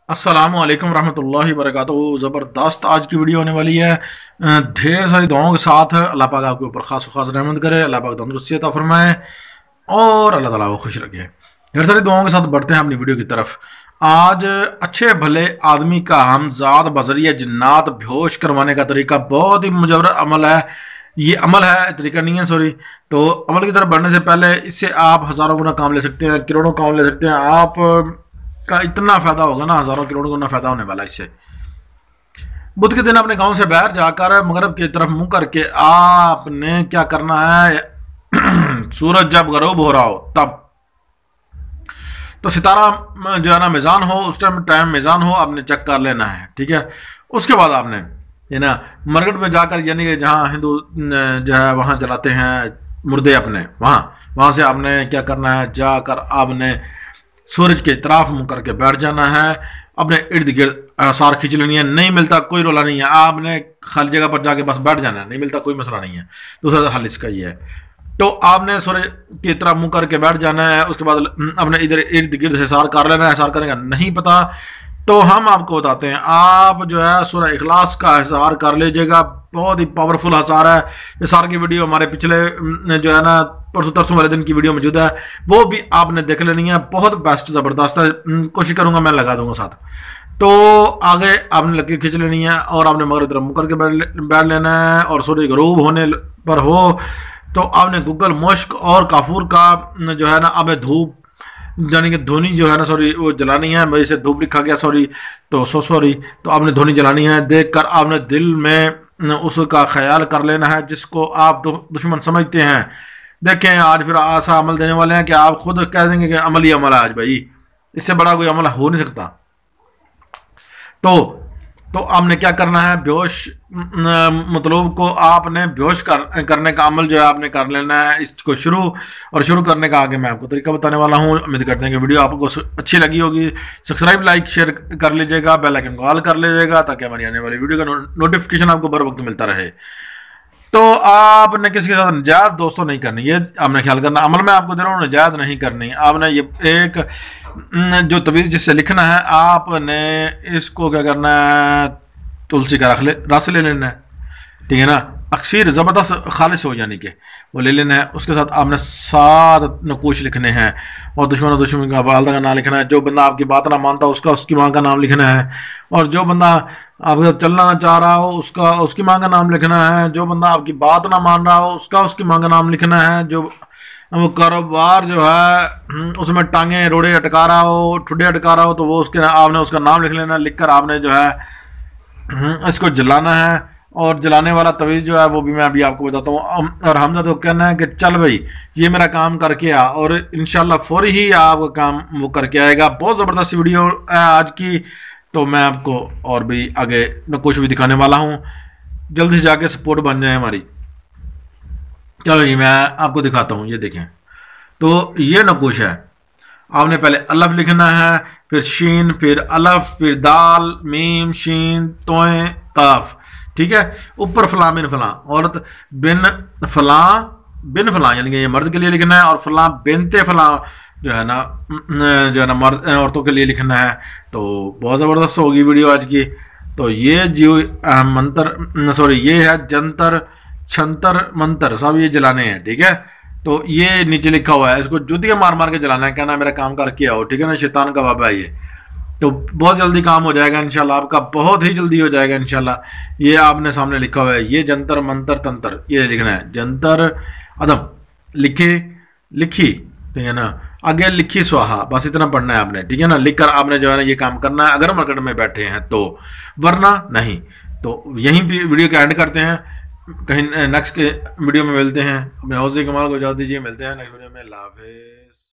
अस्सलाम वालेकुम रहमतुल्लाहि वबरकातुहू। ज़बरदस्त आज की वीडियो होने वाली है। ढेर सारी दुआओं के साथ अल्लाह पाक आपके ऊपर खास रहमत करे, अल्लाह पाक तंदुरुस्ती अता फरमाए और अल्लाह ताला को खुश रखे। ढेर सारी दुआओं के साथ बढ़ते हैं अपनी वीडियो की तरफ। आज अच्छे भले आदमी का हमजाद बजरिया जिन्नात बेहोश करवाने का तरीका बहुत ही मुजव्वर अमल है। ये अमल है, तरीका नहीं है, सॉरी। तो अमल की तरफ बढ़ने से पहले इससे आप हज़ारों गुना काम ले सकते हैं, करोड़ों काम ले सकते हैं। आप का इतना फायदा होगा ना, हज़ारों करोड़ों गुना फायदा होने वाला है इससे। बुध के दिन अपने गांव से बाहर जाकर मगरब की तरफ मुंह करके आपने क्या करना है, सूरज जब गरूब हो रहा हो तब, तो सितारा जो है ना मीज़ान हो, उस टाइम मीज़ान हो, आपने चेक कर लेना है, ठीक है। उसके बाद आपने ये ना मरकट में जाकर, यानी कि जहाँ हिंदू जो है वहाँ जलाते हैं मुर्दे अपने, वहाँ से आपने क्या करना है, जाकर आपने सूरज के तरफ मुंह करके बैठ जाना है। अपने इर्द गिर्द आसार खींच लेनी है, नहीं मिलता कोई रोला नहीं है, आपने खाली जगह पर जाके बस बैठ जाना है, नहीं मिलता कोई मसला नहीं है। दूसरा हल इसका ही है। तो आपने सूरज की तरफ मुंह करके बैठ जाना है। उसके बाद अपने इधर इर्द गिर्द हिसार कर लेना है। हिसार करने का नहीं पता तो हम आपको बताते हैं, आप जो है सूरह इखलास का हिसार कर लीजिएगा। बहुत ही पावरफुल हिसार है। हिसार की वीडियो हमारे पिछले जो है ना परसों तरसों वाले दिन की वीडियो मौजूद है, वो भी आपने देख लेनी है। बहुत बेस्ट ज़बरदस्त है, कोशिश करूंगा मैं लगा दूंगा साथ। तो आगे आपने लकीर खींच लेनी है और आपने मगरब तरफ मुंह करके बैठ लेना है। और सूरज गरूब होने पर हो तो आपने गूगल मुश्क और काफूर का जो है ना, आपने धूप यानी कि धुनी जो है ना, सॉरी, वो जलानी है। मेरे से धूप लिखा गया, सॉरी, तो सॉरी। तो आपने धुनी जलानी है। देखकर आपने दिल में उसका ख्याल कर लेना है जिसको आप दुश्मन समझते हैं। देखें आज फिर ऐसा अमल देने वाले हैं कि आप खुद कह देंगे कि अमल ही अमल है आज भाई, इससे बड़ा कोई अमल हो नहीं सकता। तो आपने क्या करना है, बेहोश मतलूब को आपने बेहोश करने का अमल जो है आपने कर लेना है। इसको शुरू करने का आगे मैं आपको तरीका बताने वाला हूँ। उम्मीद करते हैं कि वीडियो आपको अच्छी लगी होगी। सब्सक्राइब, लाइक, शेयर कर लीजिएगा, बेल आइकन को ऑल कर लीजिएगा ताकि हमारी आने वाली वीडियो का नोटिफिकेशन आपको बर वक्त मिलता रहे। तो आपने किसी के साथ नजायज दोस्तों नहीं करनी, ये आपने ख्याल करना। अमल में आपको दे रहा हूँ, नजायज नहीं करनी। आपने ये एक जो तवीज़ जिससे लिखना है, आपने इसको क्या करना है, तुलसी का रस ले लेना है, ठीक है ना। अक्सर ज़बरदस्त खालिश हो जाने के वो ले लेना है। उसके साथ आपने 7 नकूश लिखने हैं और दुश्मन का वालदा का नाम लिखना है। जो बंदा आपकी बात ना मानता उसकी माँ का नाम लिखना है। और जो बंदा आपके साथ चलना ना चाह रहा हो उसकी माँ का नाम लिखना है। जो बंदा आपकी बात ना मान रहा हो उसकी माँ का नाम लिखना है। जो वो कारोबार जो है उसमें टांगे रोड़े अटका रहा हो, ठुड्डे अटका रहा हो, तो वो आपने उसका नाम लिख लेना। लिखकर आपने जो है इसको जलाना है। और जलाने वाला तवीज़ जो है वो भी मैं अभी आपको बताता हूँ। और हमने तो कहना है कि चल भाई ये मेरा काम करके आ, और इंशाल्लाह फौरी ही आपका काम वो करके आएगा। बहुत ज़बरदस्त वीडियो है आज की। तो मैं आपको और भी आगे कुछ भी दिखाने वाला हूँ। जल्दी से जाके सपोर्ट बन जाए हमारी। चलो जी मैं आपको दिखाता हूँ। ये देखें, तो ये नकुश है। आपने पहले अलफ लिखना है, फिर शीन, फिर अलफ, फिर दाल, मीम, शीन, तोए, काफ, ठीक है। ऊपर फलां बिन फलां, औरत बिन फलां यानी कि ये मर्द के लिए लिखना है। और फलां बिनते फलां जो है ना मर्द औरतों के लिए लिखना है। तो बहुत ज़बरदस्त होगी वीडियो आज की। तो ये जो मंत्र, सॉरी, ये है जंतर छंतर मंत्र, सब ये जलाने हैं, ठीक है। तो ये नीचे लिखा हुआ है, इसको जुतियाँ मार मार के जलाना है। कहना मेरा काम करके आओ, ठीक है ना। शैतान का बाबा है ये। तो बहुत जल्दी काम हो जाएगा इंशाल्लाह, आपका बहुत ही जल्दी हो जाएगा इंशाल्लाह। ये आपने सामने लिखा हुआ है, ये जंतर मंतर तंत्र, ये लिखना है। जंतर अदम लिखी, ठीक है ना। आगे लिखी स्वाहा, बस इतना पढ़ना है आपने, ठीक है ना। लिखकर आपने जो है ना ये काम करना है अगर मार्केट में बैठे हैं तो, वरना नहीं। तो यहीं पे वीडियो का एंड करते हैं। कहीं नेक्स्ट के वीडियो में मिलते हैं। अपने हौसले कमाल को इजाज़त दीजिए। मिलते हैं नेक्स्ट वीडियो में। अल्लाह हाफ़िज़।